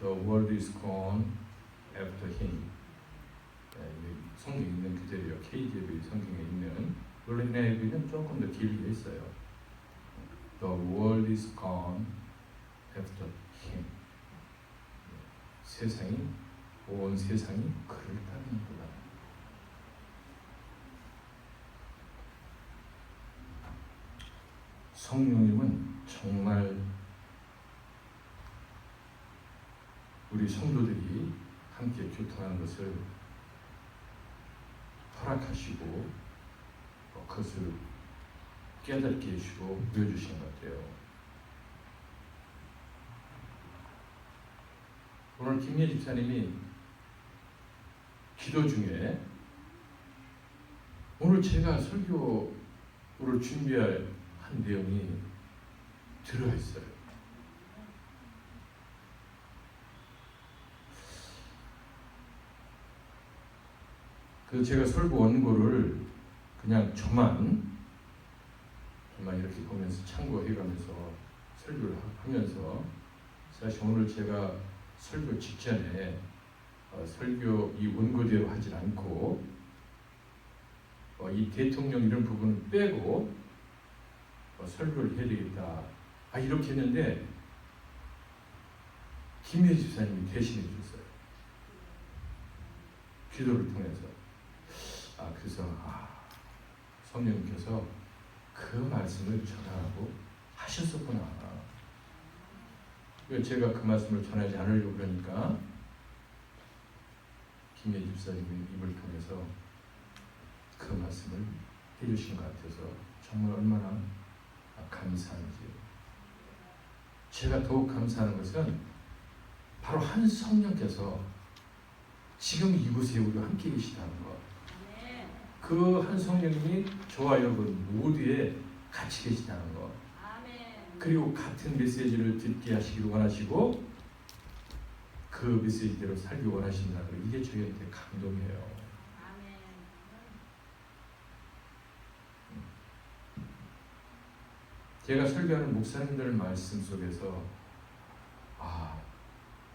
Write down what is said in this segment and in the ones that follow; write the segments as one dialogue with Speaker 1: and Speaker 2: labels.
Speaker 1: The world is gone after him. 성경에 있는 그대로요. KJV 성경에 있는, 물론 NIV는 조금 더 길게 있어요. The world is gone after him. 온 세상이 그를 따르는구나. 성령님은 정말 우리 성도들이 함께 교통하는 것을 허락하시고 그것을 깨닫게 해주시고 보여주신 것 같아요. 오늘 김예 집사님이 기도 중에 오늘 제가 설교를 준비할 한 내용이 들어가 있어요. 그 제가 설교 원고를 그냥 저만 이렇게 보면서 참고해가면서 설교를 하면서, 사실 오늘 제가 설교 직전에 설교 이 원고대로 하진 않고 이 대통령 이런 부분을 빼고 설교를 해야 되겠다 이렇게 했는데 김예 집사님이 대신해 주셨어요. 기도를 통해서. 그래서 성령님께서 그 말씀을 전하라고 하셨었구나. 제가 그 말씀을 전하지 않으려고 그러니까 김예 집사님의 입을 통해서 그 말씀을 해주신 것 같아서 정말 얼마나 감사한지. 제가 더욱 감사하는 것은 바로 한 성령께서 지금 이곳에 우리와 함께 계시다는 것. 그 한 성령님이 저와 여러분 모두에 같이 계시다는 것. 그리고 같은 메시지를 듣게 하시기를 원하시고 그 메시지대로 살기 원하신다는 것. 이게 저희한테 감동이에요. 제가 설교하는 목사님들 말씀 속에서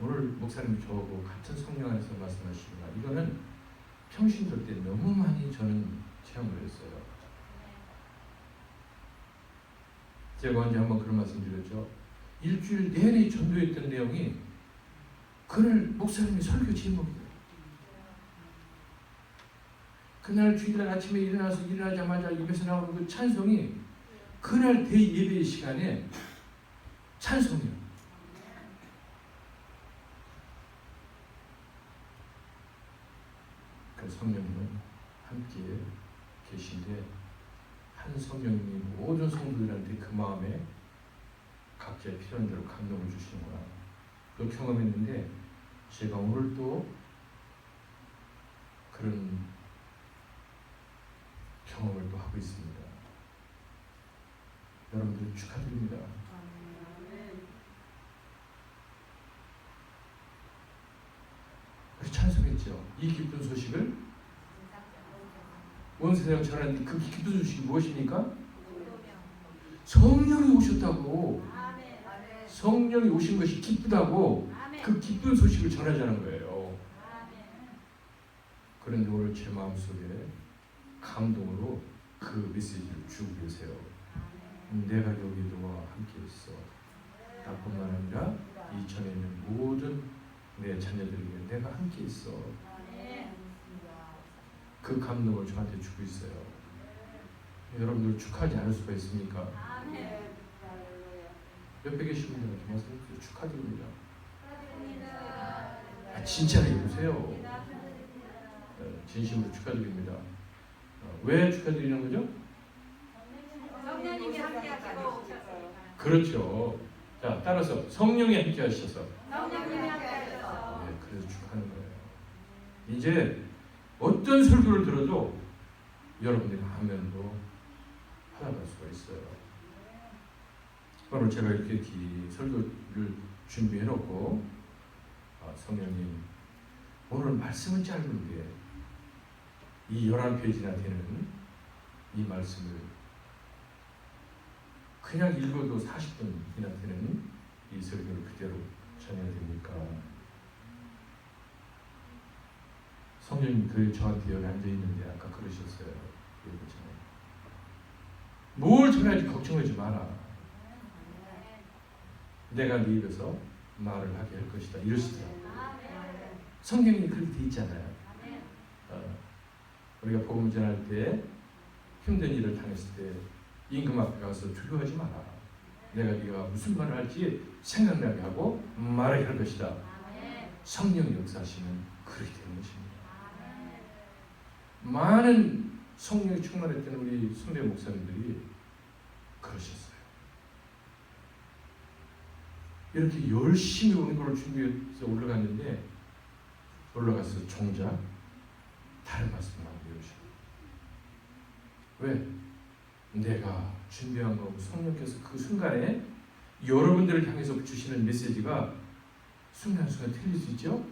Speaker 1: 오늘 목사님이 저하고 같은 성령 안에서 말씀하시구나. 이거는 평신도 때 너무 많이 저는 체험을 했어요. 제가 언제 한번 그런 말씀 드렸죠. 일주일 내내 전도했던 내용이 그날 목사님의 설교 제목이에요. 그날 주일날 아침에 일어나자마자 입에서 나오는 그 찬송이 그날 대예배 시간에 찬송이에요. 그 성령님은 함께 계신데 한 성령님이 모든 성도들한테 그 마음에 각자의 필요한 대로 감동을 주시는구나. 그 경험했는데 제가 오늘 또 그런 경험을 또 하고 있습니다. 여러분들 축하드립니다. 우리 찬송했죠. 이 기쁜 소식을 온 세상 전하는 그 기쁜 소식이 무엇입니까? 성령이 오셨다고. 성령이 오신 것이 기쁘다고. 그 기쁜 소식을 전하자는 거예요. 그런데 오늘 제 마음속에 감동으로 그 메시지를 주고 계세요. 내가 여기 너와 함께 있어. 나뿐만 아니라 이천에 있는 모든 내 자녀들에게 내가 함께 있어. 그 감동을 저한테 주고 있어요. 여러분들 축하하지 않을 수가 있습니까? 옆에 계신 분들한테 말씀드리세요. 축하드립니다. 진짜로 해보세요. 진심으로 축하드립니다. 왜 축하드리는 거죠?
Speaker 2: 성령님이 함께 하시고
Speaker 1: 그렇죠. 자, 따라서 성령이 함께 하셔서.
Speaker 2: 성령님이 함께 하셔서.
Speaker 1: 네, 그래서 축하하는 거예요. 이제 어떤 설교를 들어도 여러분들이 하면도 받아갈 수가 있어요. 오늘 제가 이렇게 설교를 준비해놓고 성령님 오늘 말씀은 짧은데 이 11페이지나 되는 이 말씀을 그냥 읽어도 40분이나 되는 이 설교를 그대로 전해야 됩니까? 성령님 그 저한테 여기 앉아 있는데 아까 그러셨어요. 뭘 전하지 걱정하지 마라. 내가 네 입에서 말을 하게 할 것이다. 이러시더라고요. 성경이 그렇게 돼 있잖아요. 우리가 복음 전할 때 힘든 일을 당했을 때 임금 앞에 가서 두려워하지 마라. 내가 네가 무슨 말을 할지 생각나게 하고 말하게 할 것이다. 성령의 역사하시면 그렇게 되는 것입니다. 많은 성령이 충만했던 우리 선배 목사님들이 그러셨어요. 이렇게 열심히 오는 걸 준비해서 올라갔는데 올라가서 정작 다른 말씀을 하고 이러셔요. 왜? 내가 준비한 거고 성령께서 그 순간에 여러분들을 향해서 주시는 메시지가 순간순간 틀릴 수 있죠?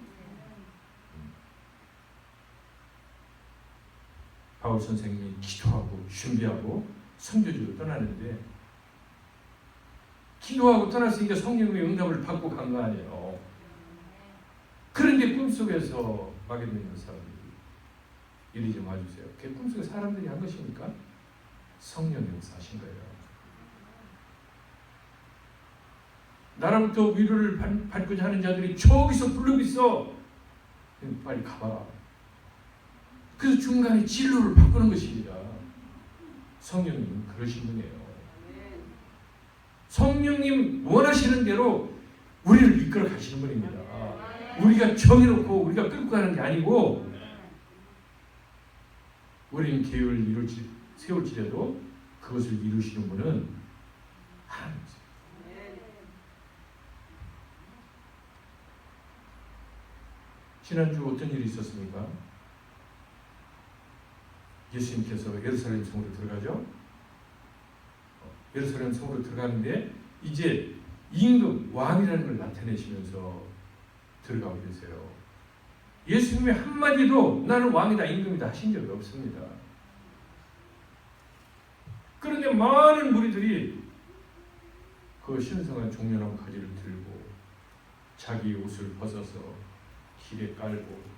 Speaker 1: 바울 선생님이 기도하고 준비하고 선교지로 떠나는데 기도하고 떠났으니까 성령의 응답을 받고 간 거 아니에요. 그런데 꿈속에서 마게 되는 사람들이 이리 좀 와주세요. 그게 꿈속에 사람들이 한 것입니까? 성령의 역사하신 거예요. 나로부터 위로를 받고자 하는 자들이 저기서 부르고 있어. 빨리 가봐라. 그래서 중간에 진로를 바꾸는 것입니다. 성령님은 그러신 분이에요. 성령님 원하시는 대로 우리를 이끌어 가시는 분입니다. 우리가 정해놓고 우리가 끌고 가는 게 아니고 우리는 계획을 세울지라도 그것을 이루시는 분은 하나님이세요. 지난주 어떤 일이 있었습니까? 예수님께서 예루살렘 성으로 들어가죠. 예루살렘 성으로 들어가는데 이제 임금 왕이라는 걸 나타내시면서 들어가고 계세요. 예수님이 한마디도 나는 왕이다 임금이다 하신 적이 없습니다. 그런데 많은 무리들이 그 신성한 종려나무 가지를 들고 자기 옷을 벗어서 길에 깔고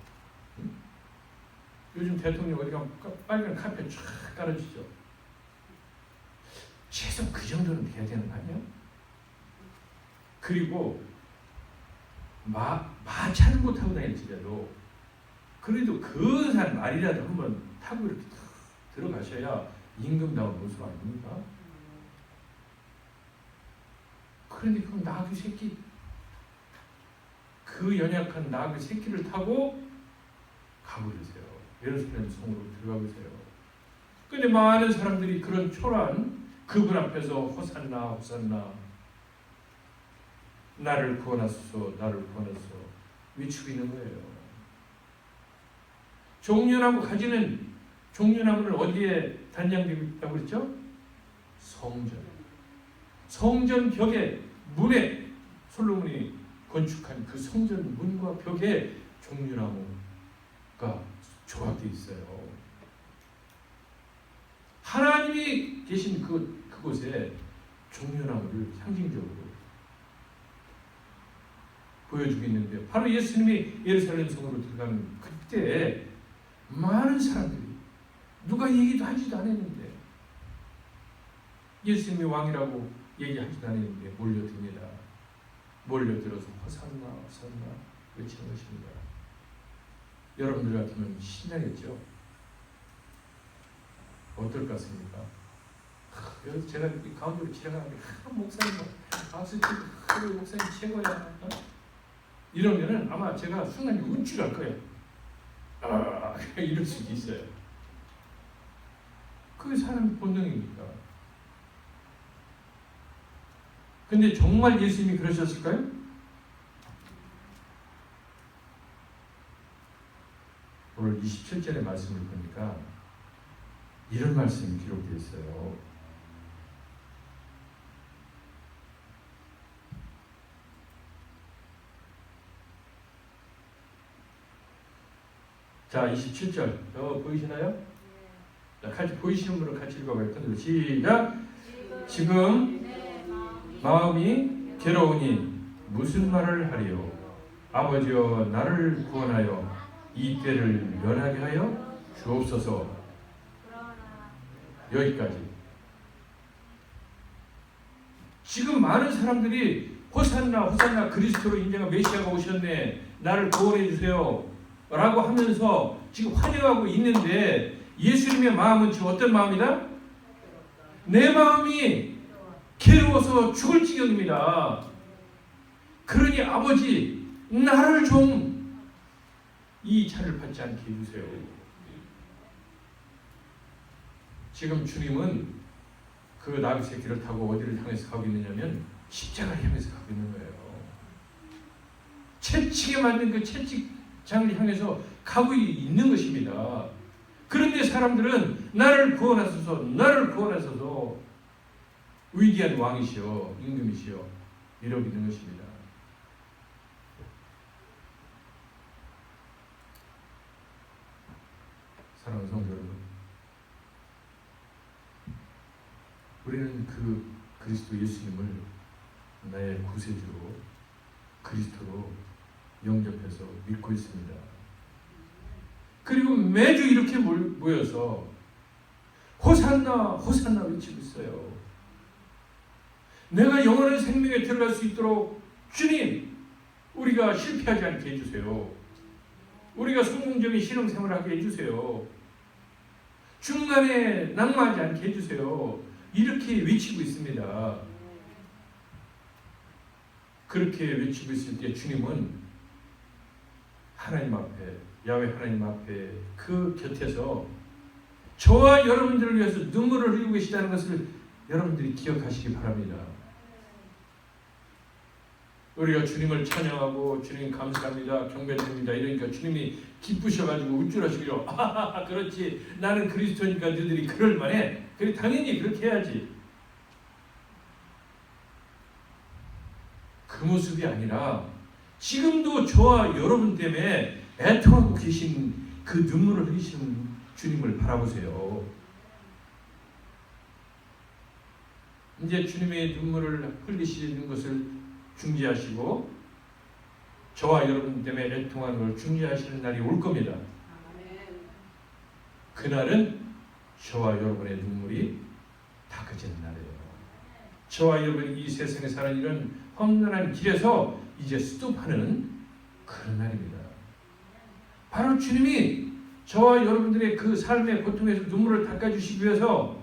Speaker 1: 요즘 대통령 어디 가면 빨간 카페 쫙 깔아주죠. 최소 그 정도는 돼야 되는 거 아니야? 그리고 마차를 못 타고 다닐지라도 그래도 근사한 말이라도 한번 타고 이렇게 들어가셔야 임금다운 모습 아닙니까? 그런데 그 나귀 새끼 그 연약한 나귀 새끼를 타고 가고 계세요. 예루살렘 성으로 들어가고 계세요. 근데 많은 사람들이 그런 초라한 그분 앞에서 호산나 호산나 나를 구원하소서 나를 구원하소서 외치고 있는 거예요. 종려나무 가지는 종려나무는 어디에 단장되고 있다고 그랬죠? 성전. 성전 벽에 문에 솔로몬이 건축한 그 성전 문과 벽에 종려나무가 조각되어 있어요. 하나님이 계신 그곳에 종려나무를 상징적으로 보여주고 있는데 바로 예수님이 예루살렘 성으로 들어가는 그때 많은 사람들이 누가 얘기도 하지도 않았는데 예수님이 왕이라고 얘기하지도 않았는데 몰려듭니다. 몰려들어서 호산나 호산나 외치는 것입니다. 여러분들 같으면 신나겠죠? 어떨 것 같습니까? 여기서 제가 가운데로 지나가는데 목사님 박수 치고 목사님 최고야 이러면은 아마 제가 순간 운출할 거예요. 이럴 수도 있어요. 그게 사람 본능입니까? 근데 정말 예수님이 그러셨을까요? 오늘 27절의 말씀을 보니까 이런 말씀이 기록되어 있어요. 자, 27절 보이시나요? 자, 같이 보이시는 분은 같이 읽어봐요. 시작! 지금 마음이 괴로우니 무슨 말을 하리요? 아버지여 나를 구원하여 이 때를 면하게 하여 주옵소서. 여기까지. 지금 많은 사람들이 호산나 호산나 그리스도로 인정한 메시아가 오셨네, 나를 구원해 주세요 라고 하면서 지금 환영하고 있는데, 예수님의 마음은 지금 어떤 마음이다? 내 마음이 괴로워서 죽을 지경입니다. 그러니 아버지, 나를 좀 이 차를 받지 않게 해주세요. 지금 주님은 그 나귀 새끼를 타고 어디를 향해서 가고 있느냐면 십자가를 향해서 가고 있는 거예요. 채찍에 맞는 그 채찍장을 향해서 가고 있는 것입니다. 그런데 사람들은 나를 구원하소서, 나를 구원하소서, 위대한 왕이시여, 임금이시여 이러고 있는 것입니다. 사랑하는 성도 여러분, 우리는 그 그리스도 예수님을 나의 구세주로, 그리스도로 영접해서 믿고 있습니다. 그리고 매주 이렇게 모여서 호산나 호산나 외치고 있어요. 내가 영원한 생명에 들어갈 수 있도록 주님, 우리가 실패하지 않게 해주세요. 우리가 성공적인 신앙생활을 하게 해주세요. 중간에 낙마하지 않게 해주세요. 이렇게 외치고 있습니다. 그렇게 외치고 있을 때 주님은 하나님 앞에, 야훼 하나님 앞에 그 곁에서 저와 여러분들을 위해서 눈물을 흘리고 계시다는 것을 여러분들이 기억하시기 바랍니다. 우리가 주님을 찬양하고 주님 감사합니다, 경배드립니다 이러니까 주님이 기쁘셔가지고 우쭐하시기로, 아하하, 그렇지, 나는 그리스도니까 너희들이 그럴만해, 그래 당연히 그렇게 해야지. 그 모습이 아니라 지금도 저와 여러분 때문에 애통하고 계신 그 눈물을 흘리시는 주님을 바라보세요. 이제 주님의 눈물을 흘리시는 것을 중지하시고 저와 여러분 때문에 애통하는 걸 중지하시는 날이 올 겁니다. 그날은 저와 여러분의 눈물이 닦아지는 날이에요. 저와 여러분이 이 세상에 사는 이런 험난한 길에서 이제 스톱하는 그런 날입니다. 바로 주님이 저와 여러분들의 그 삶의 고통에서 눈물을 닦아주시기 위해서,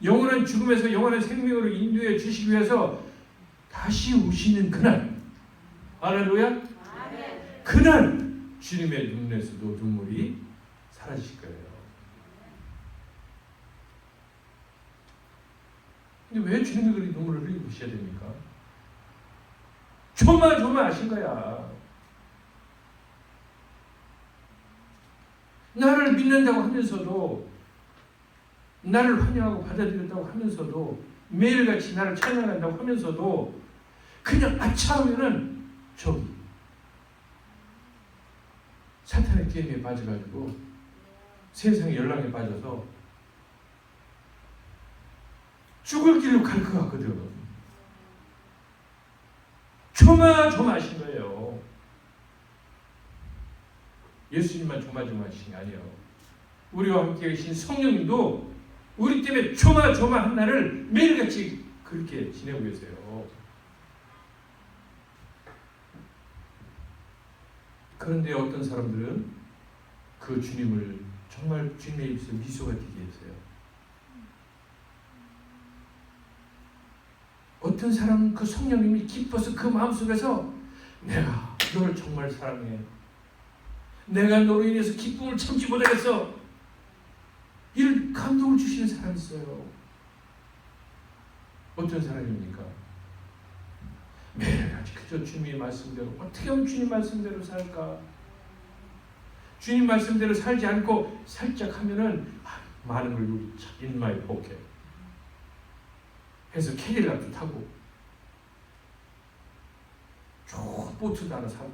Speaker 1: 영원한 죽음에서 영원한 생명으로 인도해 주시기 위해서 다시 오시는 그날, 할렐루야, 그날 주님의 눈에서도 눈물이 사라질 거예요. 근데 왜 주님이 그렇게 눈물을 흘리고 계셔야 됩니까? 조마조마하신 거야. 나를 믿는다고 하면서도, 나를 환영하고 받아들였다고 하면서도, 매일같이 나를 찬양한다고 하면서도 그냥 아차하면은 저기 사탄의 게임에 빠져가지고 세상의 연락에 빠져서 죽을 길로 갈 것 같거든. 조마조마하신 거예요. 예수님만 조마조마하신 게 아니에요. 우리와 함께 계신 성령님도 우리 때문에 조마조마한 날을 매일같이 그렇게 지내고 계세요. 그런데 어떤 사람들은 그 주님을 정말 주님의 입술에 미소가 띄게 했어요. 어떤 사람은 그 성령님이 기뻐서 그 마음속에서 내가 너를 정말 사랑해, 내가 너로 인해서 기쁨을 참지 못하겠어, 이런 감동을 주시는 사람이 있어요. 어떤 사람입니까? 매일같이 그저 주님의 말씀대로, 어떻게 하면 주님 말씀대로 살까? 주님 말씀대로 살지 않고 살짝 하면은 많은 걸 여기 in my pocket 해서 캐딜락도 타고 좋은 보트도 하나 사고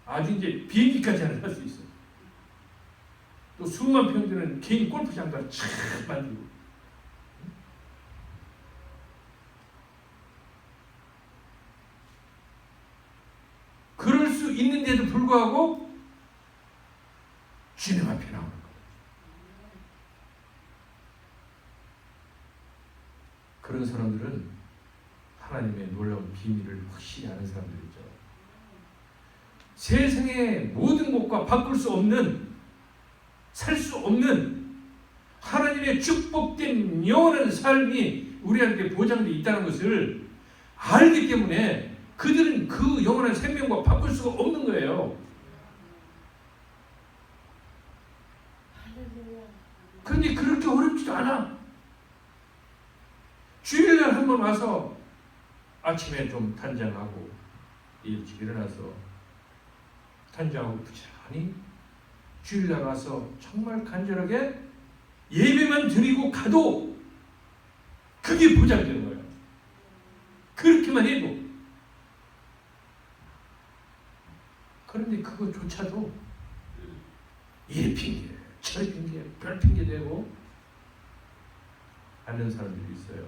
Speaker 1: 아주 이제 비행기까지 하나 살 수 있어. 또 수만 평 되는 개인 골프장도 쫙 만들고. 그럴 수 있는데도 불구하고 주님 앞에 나오는 거예요. 그런 사람들은 하나님의 놀라운 비밀을 확실히 아는 사람들이죠. 세상의 모든 것과 바꿀 수 없는, 살 수 없는 하나님의 축복된 영원한 삶이 우리한테 보장되어 있다는 것을 알기 때문에 그들은 그 영원한 생명과 바꿀 수가 없는 거예요. 그런데 그렇게 어렵지도 않아. 주일날 한번 와서 아침에 좀 단장하고 일찍 일어나서 단장하고 부지런히 주일날 와서 정말 간절하게 예배만 드리고 가도 그게 보장되는 거예요. 그렇게만 해도. 그런데 그것조차도 이 핑계, 저 핑계, 별 핑계 대고 않는 사람들이 있어요.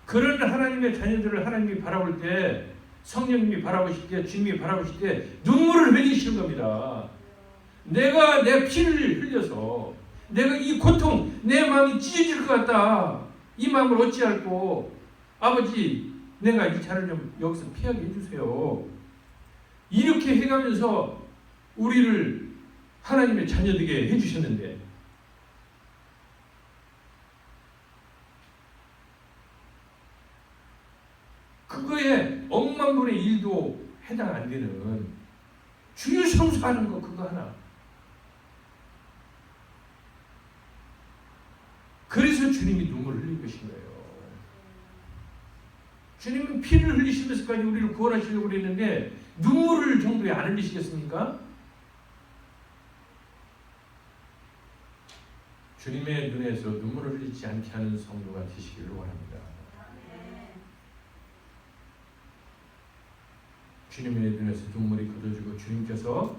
Speaker 1: 그런 하나님의 자녀들을 하나님이 바라볼 때, 성령님이 바라보실 때, 주님이 바라보실 때 눈물을 흘리시는 겁니다. 내가 내 피를 흘려서 내가 이 고통, 내 마음이 찢어질 것 같다. 이 마음을 어찌할꼬. 아버지, 내가 이 차를 좀 여기서 피하게 해주세요. 이렇게 해가면서 우리를 하나님의 자녀되게 해주셨는데, 그거에 억만분의 1도 해당 안 되는 주일 성수하는 거 그거 하나. 그래서 주님이 눈물을 흘린 것인 거예요. 주님은 피를 흘리시면서까지 우리를 구원하시려고 그랬는데 눈물을 정도에 안 흘리시겠습니까? 주님의 눈에서 눈물을 흘리지 않게 하는 성도가 되시기를 원합니다. 주님의 눈에서 눈물이 거둬지고 주님께서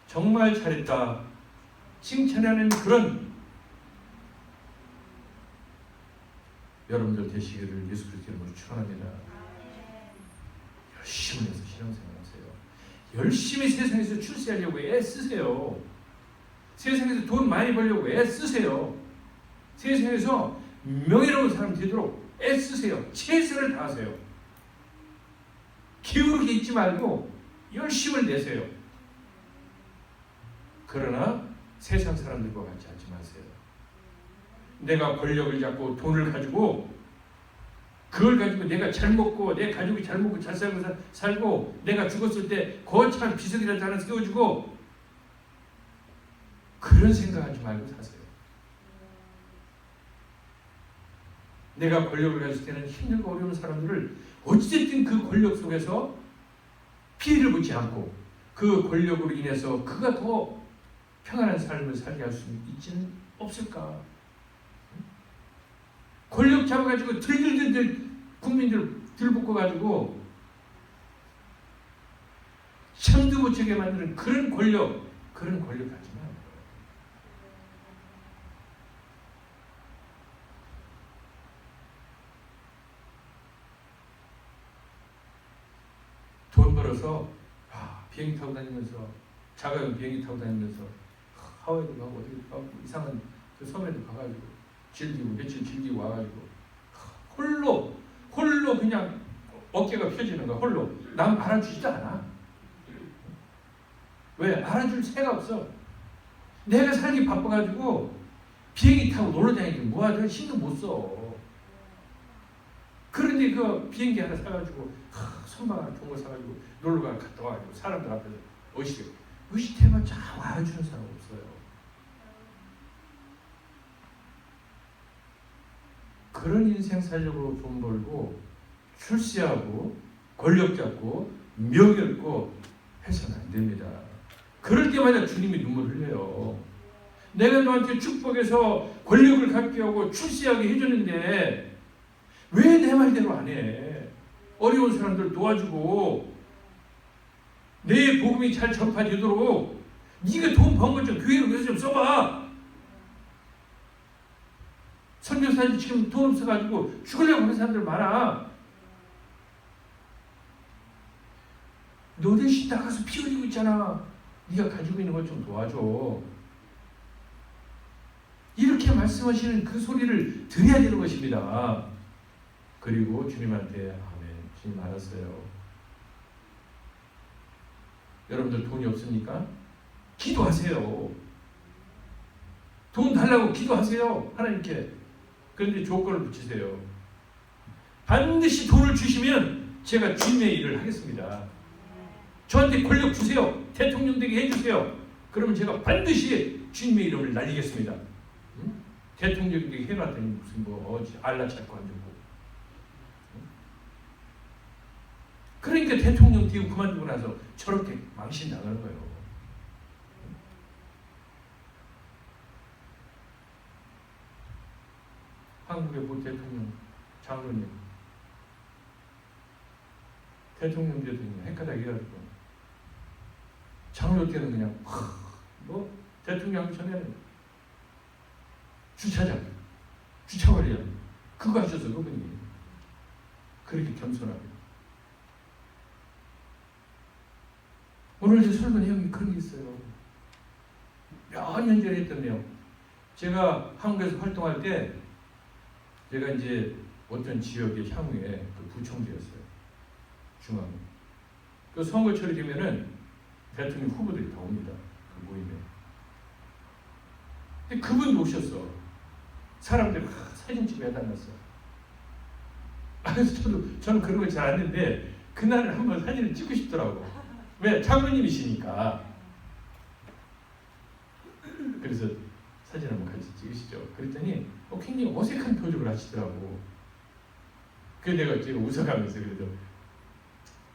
Speaker 1: 정말 잘했다 칭찬하는 그런 여러분들 되시기를 예수 그리스도 이름으로 축원합니다. 열심히 해서 신앙생활하세요. 열심히 세상에서 출세하려고 애쓰세요. 세상에서 돈 많이 벌려고 애쓰세요. 세상에서 명예로운 사람 되도록 애쓰세요. 최선을 다하세요. 기울게 있지 말고 열심을 내세요. 그러나 세상 사람들과 같이 하지 마세요. 내가 권력을 잡고 돈을 가지고 그걸 가지고 내가 잘 먹고 내 가족이 잘 먹고 잘 살고 내가 죽었을 때 거창한 비석이라도 하나 세워주고 그런 생각하지 말고 사세요. 내가 권력을 가졌을 때는 힘들고 어려운 사람들을 어찌됐든 그 권력 속에서 피해를 보지 않고 그 권력으로 인해서 그가 더 평안한 삶을 살게 할 수 있지는 없을까? 권력 잡아가지고 들들들들 국민들 들볶아가지고 참도 못하게 만드는 그런 권력 하지 마. 돈 벌어서 비행기 타고 다니면서 자가용 비행기 타고 다니면서 하와이도 가고 어디 가고 이상한 그 섬에도 가가지고 즐기고 며칠 즐기고 와가지고 홀로 그냥 어깨가 펴지는 거야. 홀로 남 알아주지도 않아. 왜? 알아줄 새가 없어. 내가 살기 바빠가지고 비행기 타고 놀러 다니기 뭐하든 신경 못 써. 그런데 그 비행기 하나 사가지고 선박 하나 좋은 거 사가지고 놀러가 갔다 와가지고 사람들 앞에서 의식해봤자 알아주는 사람 없어요. 그런 인생 살려고 돈 벌고 출세하고 권력 잡고 명예 얻고 해서는 안 됩니다. 그럴 때마다 주님이 눈물 흘려요. 내가 너한테 축복해서 권력을 갖게 하고 출세하게 해줬는데 왜 내 말대로 안 해? 어려운 사람들 도와주고 내 복음이 잘 전파되도록 네가 돈 번 것 좀 교회로 위해서 좀 써봐. 선교사들 지금 돈 없어가지고 죽으려고 하는 사람들 많아. 너 대신 나가서 피 흘리고 있잖아. 네가 가지고 있는 걸 좀 도와줘. 이렇게 말씀하시는 그 소리를 들어야 되는 것입니다. 그리고 주님한테 아멘, 주님 알았어요. 여러분들 돈이 없습니까? 기도하세요. 돈 달라고 기도하세요. 하나님께. 그런데 조건을 붙이세요. 반드시 돈을 주시면 제가 주님의 일을 하겠습니다. 저한테 권력 주세요. 대통령 되게 해주세요. 그러면 제가 반드시 주님의 이름을 날리겠습니다. 응? 대통령 되게 해놨더니 무슨 알라 찾고 앉았고. 응? 그러니까 대통령 되고 그만두고 나서 저렇게 망신 당하는 거예요. 한국의 모 대통령 장로님 대통령 되더니 헷갈리게 해가지고 장로 때는 그냥 대통령 하기 전에는 주차장 주차 관리원 그거 하셔서 그분이 그렇게 겸손하게 오늘 제 설교 내용이 그런 게 있어요. 몇 년 전에 했던 내용. 제가 한국에서 활동할 때 제가 이제 어떤 지역의 향후에 그 부총재였어요. 중앙. 그 선거철이 되면은 대통령 후보들이 다 옵니다. 그 모임에. 근데 그분도 오셨어. 사람들이 사진 찍어 해달랐어. 그래서 저는 그런 걸 잘 안 했는데 그날은 한번 사진을 찍고 싶더라고. 왜? 장로님이시니까. 그래서 사진 한번 같이 찍으시죠. 그랬더니 굉장히 어색한 표정을 하시더라고. 그래서 내가 제가 웃어가면서 그래도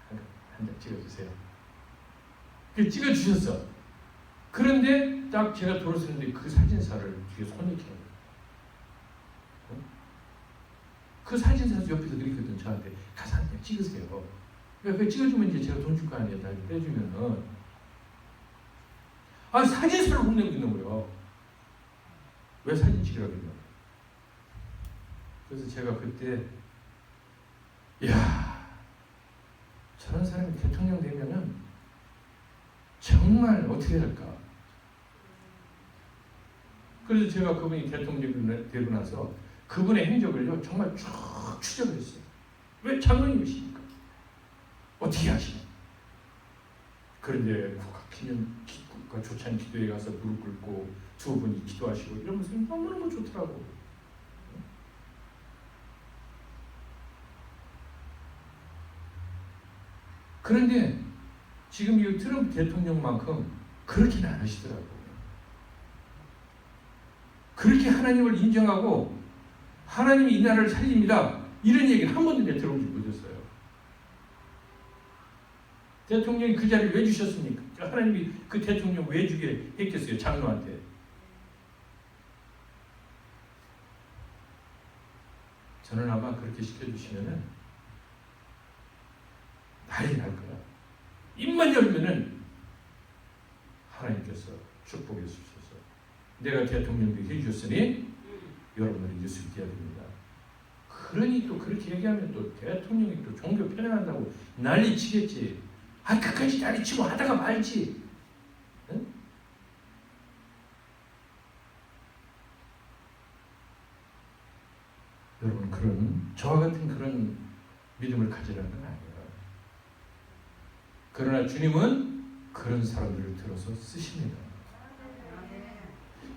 Speaker 1: 한 장 찍어주세요. 그 찍어주셨어. 그런데 딱 제가 돌아서는데 그 사진사를 뒤에 손이 켜요. 그 사진사 옆에서 그랬거든. 저한테 가서 한 장 찍으세요. 그러니까 찍어주면 이제 제가 돈 줄 거 아니에요. 다 빼주면은. 사진사를 혼내고 있는 거예요. 왜 사진 찍으라고 했냐. 그래서 제가 그때 저런 사람이 대통령 되면은 정말 어떻게 할까. 그래서 제가 그분이 대통령 되고 나서 그분의 행적을요 정말 쭉 추적을 했어요. 왜? 장로님이시니까. 어떻게 하시나. 그런데 국가 조찬 기도에 가서 무릎 꿇고 두 분이 기도하시고 이러면서 너무너무 좋더라고. 그런데 지금 이 트럼프 대통령만큼 그렇게는 안 하시더라고. 그렇게 하나님을 인정하고 하나님이 이 나라를 살립니다. 이런 얘기를 한 번도 내가 들어보지 못했어요. 대통령이 그 자리를 왜 주셨습니까? 하나님이 그 대통령 왜 주게 했겠어요? 장로한테. 저는 아마 그렇게 시켜주시면은 난리 날 거야. 입만 열면은 하나님께서 축복해 주셔서 내가 대통령도 해주셨으니 여러분들이 예수 믿어야 됩니다. 그러니 또 그렇게 얘기하면 또 대통령이 또 종교 편향한다고 난리 치겠지. 끝까지 난리 치고 하다가 말지. 응? 여러분 저와 같은 그런 믿음을 가지라는 건 아니에요. 그러나 주님은 그런 사람들을 들어서 쓰십니다.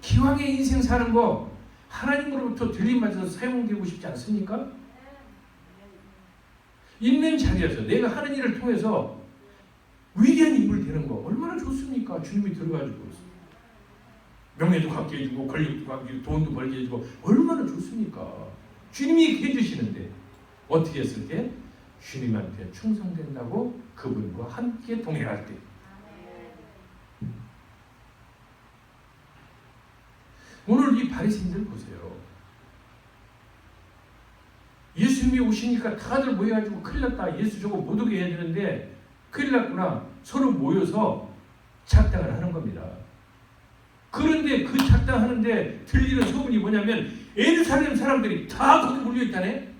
Speaker 1: 기왕의 인생 사는 거 하나님으로부터 들림받아서 사용되고 싶지 않습니까? 있는 자리에서 내가 하는 일을 통해서 위대한 인물 되는 거 얼마나 좋습니까? 주님이 들어가지고 명예도 갖게 해주고 권력도 갖게 해주고 돈도 벌게 해주고 얼마나 좋습니까? 주님이 해주시는데 어떻게 했을 때? 주님한테 충성된다고 그분과 함께 동행할 때. 오늘 이 바리새인들 보세요. 예수님이 오시니까 다들 모여가지고 큰일 났다. 예수 저거 못 오게 해야 되는데 큰일 났구나. 서로 모여서 작당을 하는 겁니다. 그런데 그 작당하는데 들리는 소문이 뭐냐면 예루살렘 사람들이 다 거기 몰려있다네.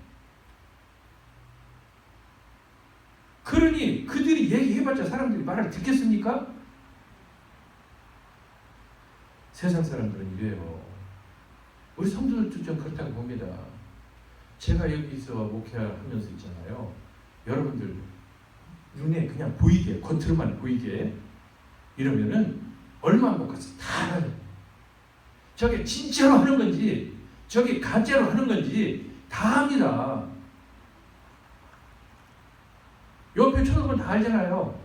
Speaker 1: 그러니 그들이 얘기해봤자 사람들이 말을 듣겠습니까? 세상 사람들은 이래요. 우리 성도들도 좀 그렇다고 봅니다. 제가 여기서 목회하면서 있잖아요. 여러분들 눈에 그냥 보이게, 겉으로만 보이게 이러면은 얼마 못 가서 다 알아요. 저게 진짜로 하는 건지 저게 가짜로 하는 건지 다 압니다. 옆에 쳐다보면 다 알잖아요.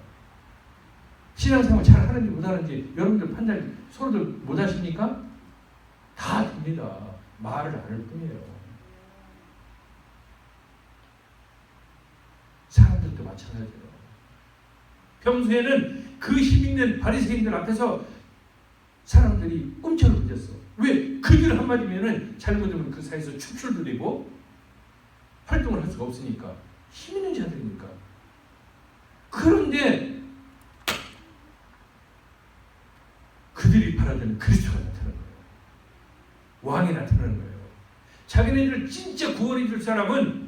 Speaker 1: 신앙생활 잘 하는지 못하는지 여러분들 판단 서로들 못하십니까? 다 됩니다. 말을 안 할 뿐이에요. 사람들도 마찬가지예요. 평소에는 그 힘있는 바리새인들 앞에서 사람들이 꿈쩍을 부렸어. 왜? 그들 한마디면은 잘못하면 그 사이에서 축출들이고 활동을 할 수가 없으니까. 힘있는 자들이니까. 그런데 그들이 바라는 그리스도가 나타나는 거예요. 왕이 나타나는 거예요. 자기네들 진짜 구원해 줄 사람은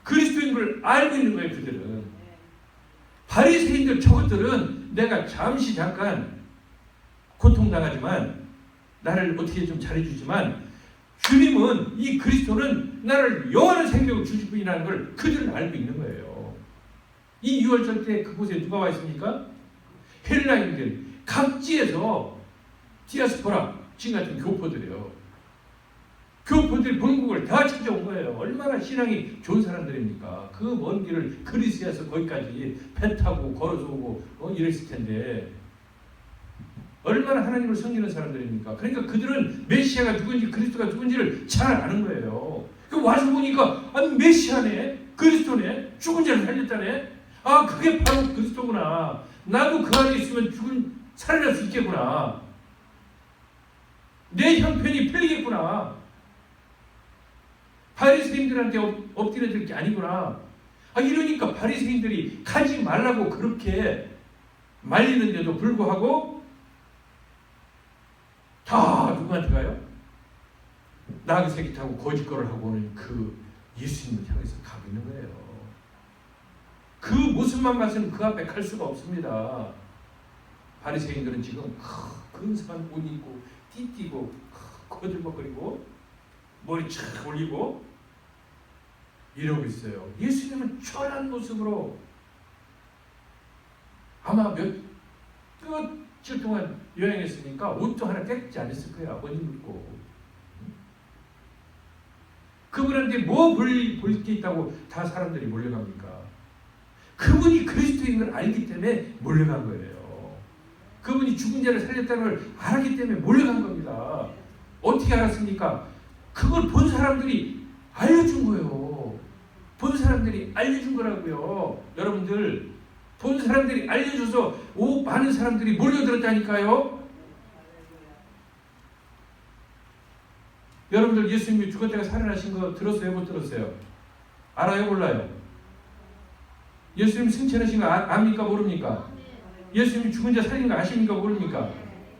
Speaker 1: 그리스도인 걸 알고 있는 거예요. 그들은. 바리새인들 저것들은 내가 잠시 잠깐 고통당하지만 나를 어떻게 좀 잘해주지만 주님은 이 그리스도는 나를 영원한 생명을 주실 분이라는 걸 그들은 알고 있는 거예요. 이 6월절 때 그곳에 누가 와 있습니까? 헬라인들 각지에서 디아스포라 지금 같은 교포들이에요. 교포들이 본국을 다 찾아온 거예요. 얼마나 신앙이 좋은 사람들입니까? 그 먼 길을 그리스에서 거기까지 배 타고 걸어서 오고 이랬을 텐데 얼마나 하나님을 섬기는 사람들입니까? 그러니까 그들은 메시아가 누군지 그리스도가 누군지를 잘 아는 거예요. 와서 보니까 아니 메시아네, 그리스도네, 죽은 자를 살렸다네. 아 그게 바로 그리스도구나. 나도 그 안에 있으면 살아날 수 있겠구나. 내 형편이 풀리겠구나. 바리새인들한테 엎드려질 게 아니구나. 아 이러니까 바리새인들이 가지 말라고 그렇게 말리는데도 불구하고 다 누구한테 가요? 나귀 새끼 타고 거짓거를 하고 오는 그 예수님을 향해서 가고 있는 거예요. 그 모습만 봐서는 그 앞에 갈 수가 없습니다. 바리새인들은 지금 근사한 옷 입고 띠띠고 거들먹거리고 머리 착 올리고 이러고 있어요. 예수님은 초라한 모습으로 아마 며칠 동안 여행했으니까 옷도 하나 깨끗지 않았을 거야. 옷 입고. 그분한테 뭐 볼 게 있다고 다 사람들이 몰려갑니까? 그분이 그리스도인 걸 알기 때문에 몰려간 거예요. 그분이 죽은 자를 살렸다는 걸 알기 때문에 몰려간 겁니다. 어떻게 알았습니까? 그걸 본 사람들이 알려준 거예요. 본 사람들이 알려준 거라고요. 여러분들 본 사람들이 알려줘서 많은 사람들이 몰려들었다니까요. 여러분들 예수님이 죽었다가 살아나신 거 들었어요? 못 들었어요? 알아요? 몰라요? 예수님 승천하신 거 압니까? 모릅니까? 예수님이 죽은 자 살린 거 아십니까? 모릅니까?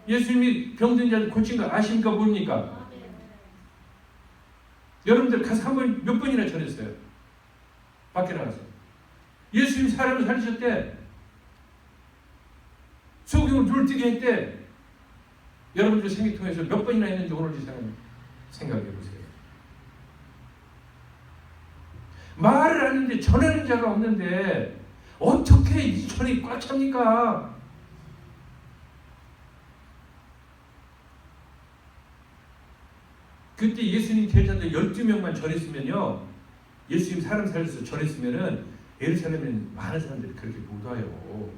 Speaker 1: 예수님이 병든 자 고친 거 아십니까? 모릅니까? 여러분들 가서 몇 번이나 전했어요? 밖에 나가서. 예수님 사람을 살리셨대. 소경을 눈을 뜨게 했대. 여러분들 생애통에서 몇 번이나 했는지 오늘 이 사람 생각해 보세요. 말을 하는데 전하는 자가 없는데 어떻게 이 전이 꽉 찹니까? 그때 예수님 제자들 12명만 전했으면요. 예수님 사람 살려서 전했으면은 예루살렘에는 많은 사람들이 그렇게 못 와요.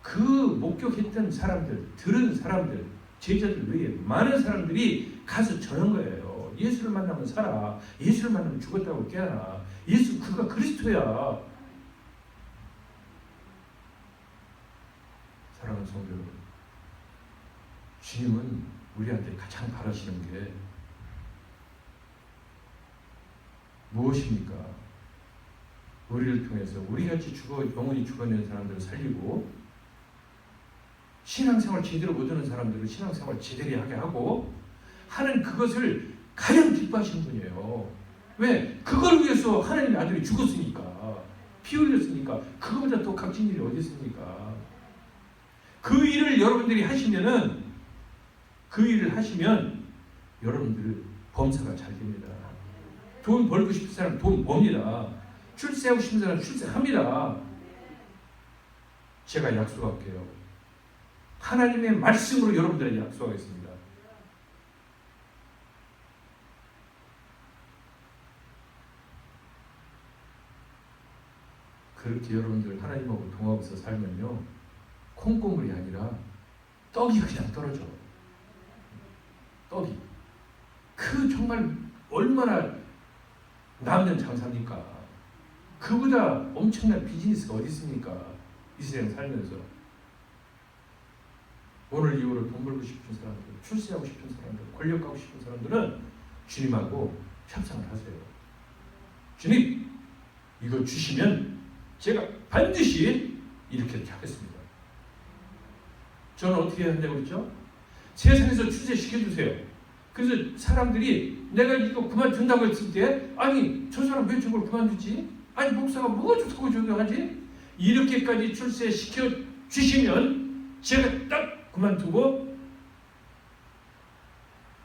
Speaker 1: 그 목격했던 사람들, 들은 사람들, 제자들 외에 많은 사람들이 가서 전한 거예요. 예수를 만나면 살아. 예수를 만나면 죽었다고 깨어나. 예수 그가 그리스도야. 사랑하는 성도 여러분, 주님은 우리한테 가장 바라시는 게 무엇입니까? 우리를 통해서 우리같이 영원히 죽어있는 사람들을 살리고 신앙생활 제대로 못하는 사람들을 신앙생활 제대로 하게 하고 하는 그것을 가장 기뻐하시는 분이에요. 왜? 그걸 위해서 하나님의 아들이 죽었으니까, 피 흘렸으니까. 그거보다 더 값진 일이 어디 있습니까? 그 일을 여러분들이 하시면은 그 일을 하시면 여러분들 범사가 잘 됩니다. 돈 벌고 싶은 사람 돈 법니다. 출세하고 싶은 사람 출세합니다. 제가 약속할게요. 하나님의 말씀으로 여러분들에게 약속하겠습니다. 그렇게 여러분들 하나님하고 동하고서 살면요, 콩고물이 아니라 떡이 그냥 떨어져. 떡이. 그 정말 얼마나 남는 장사입니까? 그보다 엄청난 비즈니스가 어디 있습니까? 이 세상 살면서. 오늘 이후로 돈 벌고 싶은 사람들, 출세하고 싶은 사람들, 권력 가고 싶은 사람들은 주님하고 협상을 하세요. 주님, 이거 주시면 제가 반드시 이렇게 하겠습니다. 저는 어떻게 한다고 그랬죠? 세상에서 출세시켜주세요. 그래서 사람들이 내가 이거 그만둔다고 했을 때, 아니 저 사람 왜 저걸 그만두지? 아니 목사가 뭐가 좋다고 저기하지? 이렇게까지 출세시켜 주시면 제가 딱 그만두고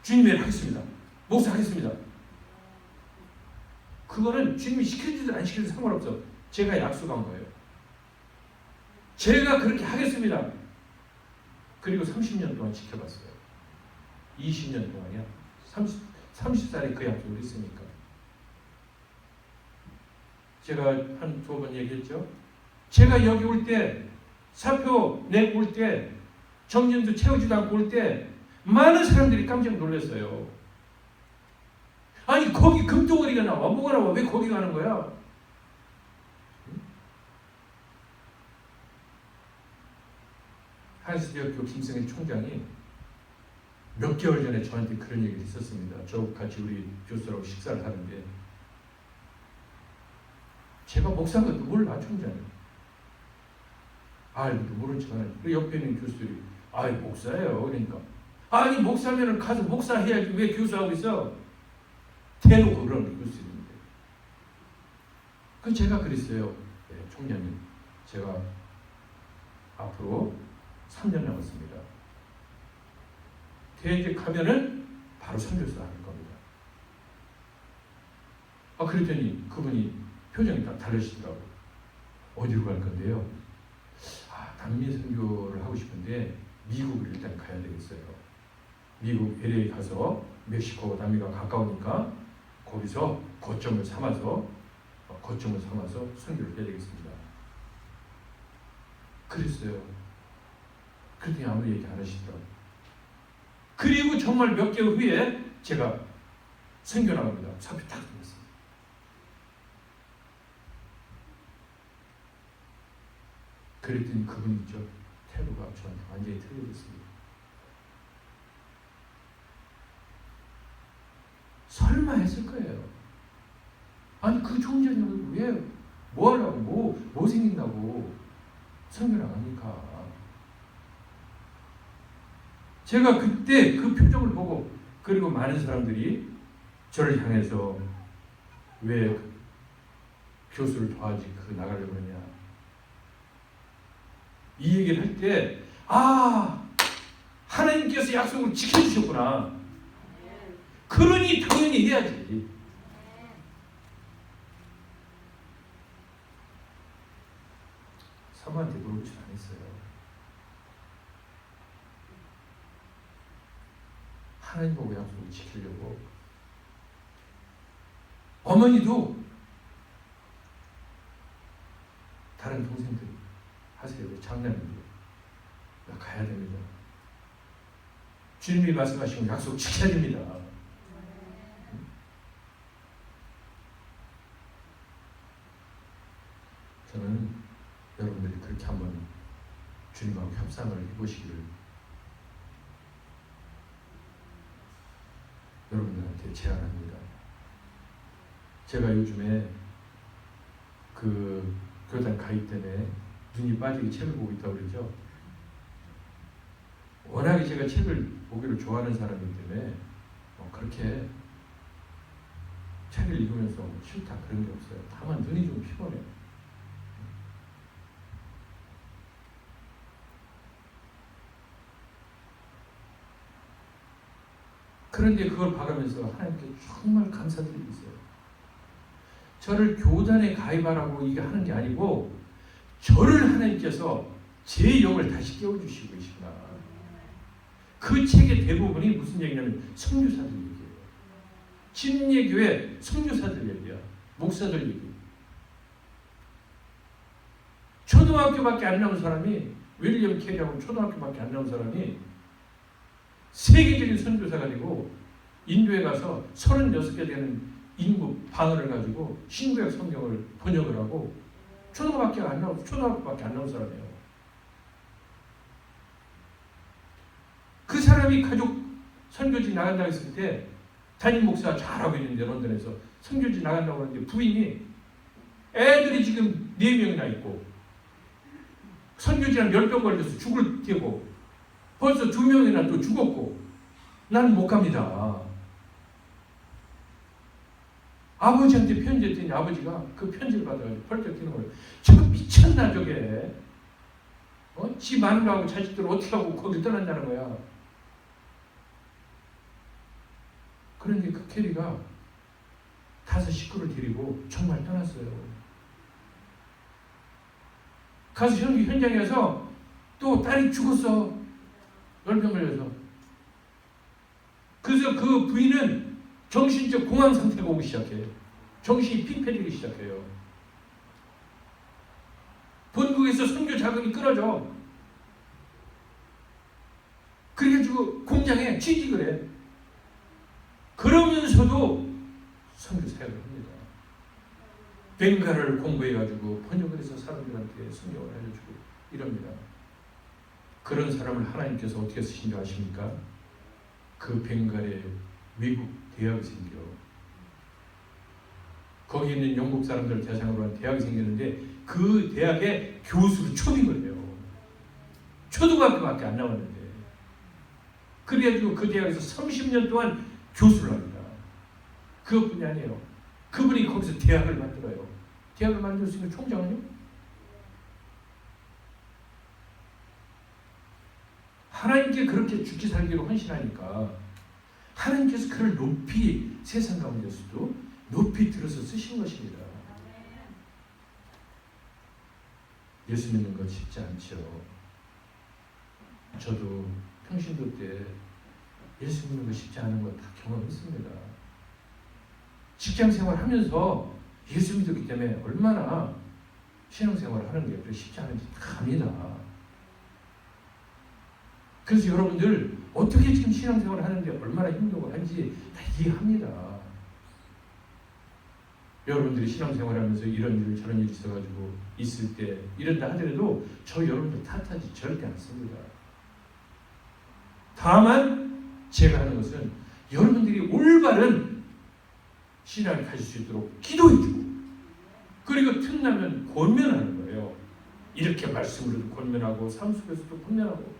Speaker 1: 주님의 일 하겠습니다. 목사 하겠습니다. 그거는 주님이 시켜주든 안 시켜주든 상관없어. 제가 약속한 거예요. 제가 그렇게 하겠습니다. 그리고 30년 동안 지켜봤어요. 20년 동안이야. 30살에 그 약속을 했으니까. 제가 한 두 번 얘기했죠. 제가 여기 올 때, 사표 내고 올 때, 정년도 채우지도 않고 올 때 많은 사람들이 깜짝 놀랐어요. 아니 거기 금덩어리가 나와. 뭐가 나와? 왜 거기 가는 거야? 한스대학교 김승일 총장이 몇 개월 전에 저한테 그런 얘기를 했었습니다. 저 같이 우리 교수라고 식사를 하는데, 제가 목사인 것도 몰라, 총장이. 아이고, 모른 척 하네. 그 옆에 있는 교수들이, 아이, 목사예요. 그러니까. 아니, 목사면은 가서 목사 해야지. 왜 교수하고 있어? 대놓고 그러는 게 교수님인데. 그 제가 그랬어요. 네, 총장님. 제가 앞으로 3년 남았습니다. 대제 가면은 바로 선교사 할 겁니다. 그랬더니 그분이 표정이 딱 다르시더라고요. 어디로 갈 건데요? 남미 선교를 하고 싶은데 미국을 일단 가야 되겠어요. 미국 LA 가서 멕시코 남미가 가까우니까 거기서 거점을 삼아서 선교를 해야 되겠습니다. 그랬어요. 그랬더니 아무 얘기 안 하시더라고요. 그리고 정말 몇 개월 후에 제가 선교 나갑니다. 사표 딱 드렸습니다. 그랬더니 그분 있죠. 태도가 저한테 완전히 틀려졌습니다. 설마 했을 거예요. 아니 그 총장이 왜 뭐 하려고 뭐 생긴다고 선교 나갑니까? 제가 그때 그 표정을 보고, 그리고 많은 사람들이 저를 향해서 왜 교수를 도와지 나가려고 그러냐, 이 얘기를 할 때, 하나님께서 약속을 지켜주셨구나. 그러니 당연히 해야지. 사모한테 물어보지 안 했어요. 하나님 보고 약속을 지키려고. 어머니도 다른 동생들 하세요. 장남들. 나 가야 됩니다. 주님이 말씀하신 약속 지켜야 됩니다. 저는 여러분들이 그렇게 한번 주님하고 협상을 해보시기를 여러분들한테 제안합니다. 제가 요즘에 그 교단 가입 때문에 눈이 빠지게 책을 보고 있다고 그러죠. 워낙에 제가 책을 보기를 좋아하는 사람이기 때문에 그렇게 책을 읽으면서 싫다 그런 게 없어요. 다만 눈이 좀 피곤해요. 그런데 그걸 봐가면서 하나님께 정말 감사드리고 있어요. 저를 교단에 가입하라고 이게 하는 게 아니고 저를 하나님께서 제 영을 다시 깨워주시고 계시구나. 그 책의 대부분이 무슨 얘기냐면 선교사들 얘기예요. 진예교회 선교사들 얘기야. 목사들 얘기. 초등학교밖에 안 나온 사람이 윌리엄 캐리하고 초등학교밖에 안 나온 사람이 세계적인 선교사가 되고 인도에 가서 36개 되는 인구 방언을 가지고 신구약 성경을 번역을 하고 초등학교밖에 안 나온 사람이에요. 그 사람이 가족 선교지 나간다고 했을 때 담임 목사 잘하고 있는데 런던에서 선교지 나간다고 하는데 부인이 애들이 지금 4명이나 있고 선교지랑 10병 걸려서 죽을 때고 벌써 2명이나 또 죽었고 나는 못 갑니다. 아버지한테 편지했더니 아버지가 그 편지를 받아가지고 펄쩍 뛰는 거예요. 저거 미쳤나 저게. 지 마누라하고 자식들 어떻게 하고 거기 떠난다는 거야. 그런데 그 캐리가 5 식구를 데리고 정말 떠났어요. 가서 현장에 가서 또 딸이 죽었어. 열병 걸려서. 그래서 그 부인은 정신적 공황 상태가 오기 시작해요. 정신이 핑패되기 시작해요. 본국에서 선교 자금이 끊어져. 그래가지고 공장에 취직을 해. 그러면서도 선교 사역을 합니다. 벵갈을 공부해가지고 번역을 해서 사람들한테 성경을 알려주고 이럽니다. 그런 사람을 하나님께서 어떻게 쓰신 줄 아십니까? 그 벵갈에 외국 대학이 생겨. 거기 있는 영국 사람들 대상으로 한 대학이 생겼는데 그 대학에 교수로 초빙을 해요. 초등학교밖에 안 나왔는데. 그래가지고 그 대학에서 30년 동안 교수를 합니다. 그것뿐이 아니에요. 그분이 거기서 대학을 만들어요. 대학을 만들 수 있는 총장은요? 하나님께 그렇게 죽기 살기로 헌신하니까 하나님께서 그를 높이 세상 가운데서도 높이 들어서 쓰신 것입니다. 예수 믿는 것 쉽지 않죠. 저도 평신도 때 예수 믿는 거 쉽지 않은 거 다 경험했습니다. 직장 생활하면서 예수 믿었기 때문에 얼마나 신앙생활을 하는 게 그렇게 쉽지 않은지 다 압니다. 그래서 여러분들 어떻게 지금 신앙생활을 하는데 얼마나 힘들고 한지 다 이해합니다. 여러분들이 신앙생활을 하면서 이런 일 저런 일이 있어가지고 있을 때 이런다 하더라도 저 여러분들 탓하지 절대 않습니다. 다만 제가 하는 것은 여러분들이 올바른 신앙을 가질 수 있도록 기도해주고 그리고 틈나면 권면하는 거예요. 이렇게 말씀으로도 권면하고 삶 속에서도 권면하고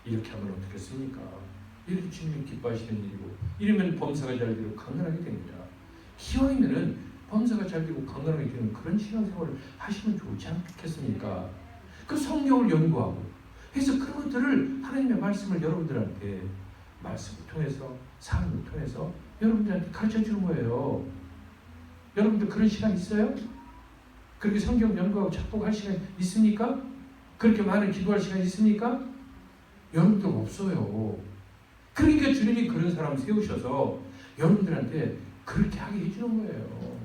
Speaker 1: 이렇게 하면 어떻겠습니까? 이렇게 주님이 기뻐하시는 일이고 이러면 범사가 잘 되고 강건하게 됩니다. 기왕이면은 범사가 잘 되고 강건하게 되는 그런 신앙생활을 하시면 좋지 않겠습니까? 그 성경을 연구하고 그래서 그런 것들을 하나님의 말씀을 여러분들한테 말씀을 통해서 삶을 통해서 여러분들한테 가르쳐주는 거예요. 여러분들 그런 시간 있어요? 그렇게 성경 연구하고 작곡할 시간 있습니까? 그렇게 많은 기도할 시간 있습니까? 여러분들 없어요. 그러니까 주님이 그런 사람 세우셔서 여러분들한테 그렇게 하게 해주는 거예요.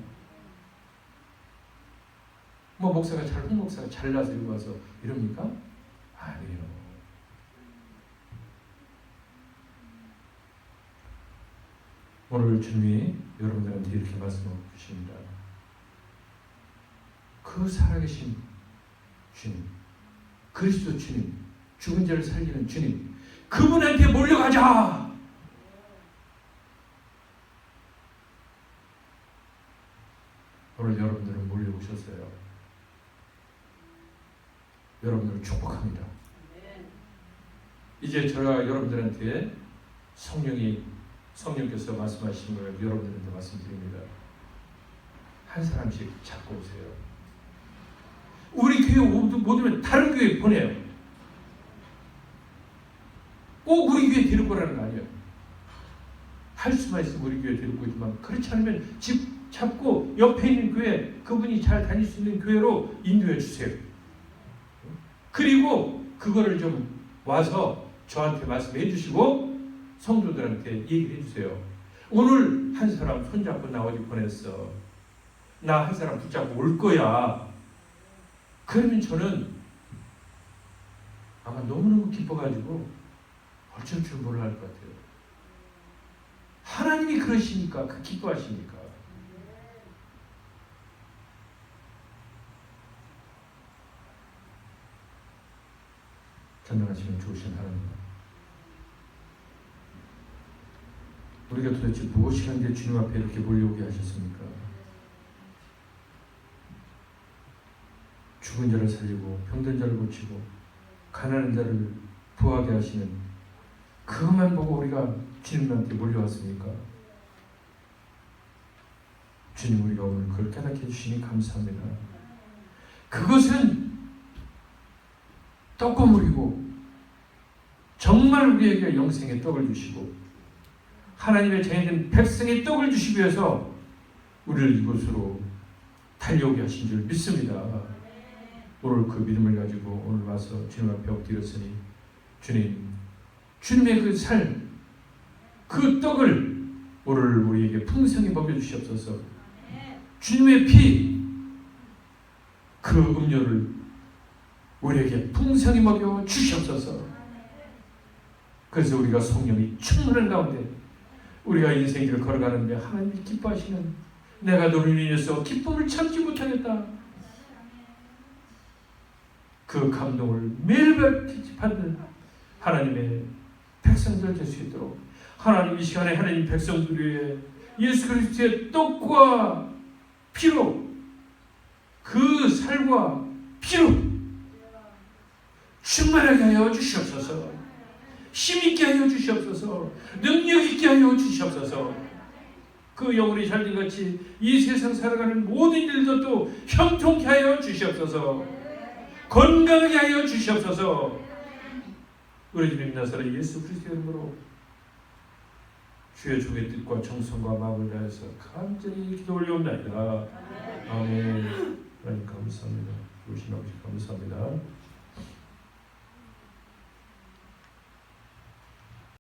Speaker 1: 뭐 목사가 홍 목사가 잘나서 이러고 와서 이럽니까? 아니에요. 오늘 주님이 여러분들한테 이렇게 말씀하고 계십니다. 그 살아계신 주님, 그리스도 주님, 죽은 자를 살리는 주님, 그분한테 몰려가자. 오늘 여러분들은 몰려오셨어요. 여러분들을 축복합니다. 이제 제가 여러분들한테 성령께서 말씀하신 걸 여러분들한테 말씀드립니다. 한 사람씩 잡고 오세요. 우리 교회 못 오면 다른 교회 보내요. 꼭 우리 교회 데리고 오라는 거 아니에요. 할 수만 있으면 우리 교회 데리고 있지만 그렇지 않으면 집 잡고 옆에 있는 교회, 그분이 잘 다닐 수 있는 교회로 인도해 주세요. 그리고 그거를 좀 와서 저한테 말씀해 주시고 성도들한테 얘기를 해 주세요. 오늘 한 사람 손잡고 나 어디 보냈어. 나 한 사람 붙잡고 올 거야. 그러면 저는 아마 너무너무 기뻐가지고 어쩔 줄 몰라 할 것 같아요. 하나님이 그러시니까, 그 기뻐하시니까. 전능하시면 좋으신 하나님, 우리가 도대체 무엇이 한데 주님 앞에 이렇게 몰려오게 하셨습니까? 죽은 자를 살리고 병든 자를 고치고 가난한 자를 부하게 하시는 그것만 보고 우리가 주님한테 몰려왔습니까? 주님, 우리가 오늘 그걸 깨닫게 해주시니 감사합니다. 그것은 떡고물이고 정말 우리에게 영생의 떡을 주시고 하나님의 자녀된 백성의 떡을 주시기 위해서 우리를 이곳으로 달려오게 하신 줄 믿습니다. 오늘 그 믿음을 가지고 오늘 와서 주님 앞에 엎드렸으니 주님, 주님의 그 삶, 그 떡을 오늘 우리에게 풍성히 먹여주시옵소서. 주님의 피, 그 음료를 우리에게 풍성히 먹여 주시옵소서. 그래서 우리가 성령이 충만한 가운데 우리가 인생길을 걸어가는데 하나님이 기뻐하시는, 내가 너를 인해서 기쁨을 참지 못하겠다, 그 감동을 매일 받는 하나님의 백성들 될 수 있도록 하나님 이 시간에 하나님 백성들 위해 예수 그리스도의 떡과 피로, 그 살과 피로 충만하게 하여 주시옵소서. 힘있게 하여 주시옵소서. 능력있게 하여 주시옵소서. 그 영혼이 잘된같이 이 세상 살아가는 모든 일들도 형통케 하여 주시옵소서. 건강하게 하여 주시옵소서. 우리 주님 나사렛 예수 그리스도의 이름으로 주의 종의 뜻과 정성과 마음을 다해서 간절히 기도 올려옵나이다. 아멘. 하나님 감사합니다. 주신 아버지 감사합니다.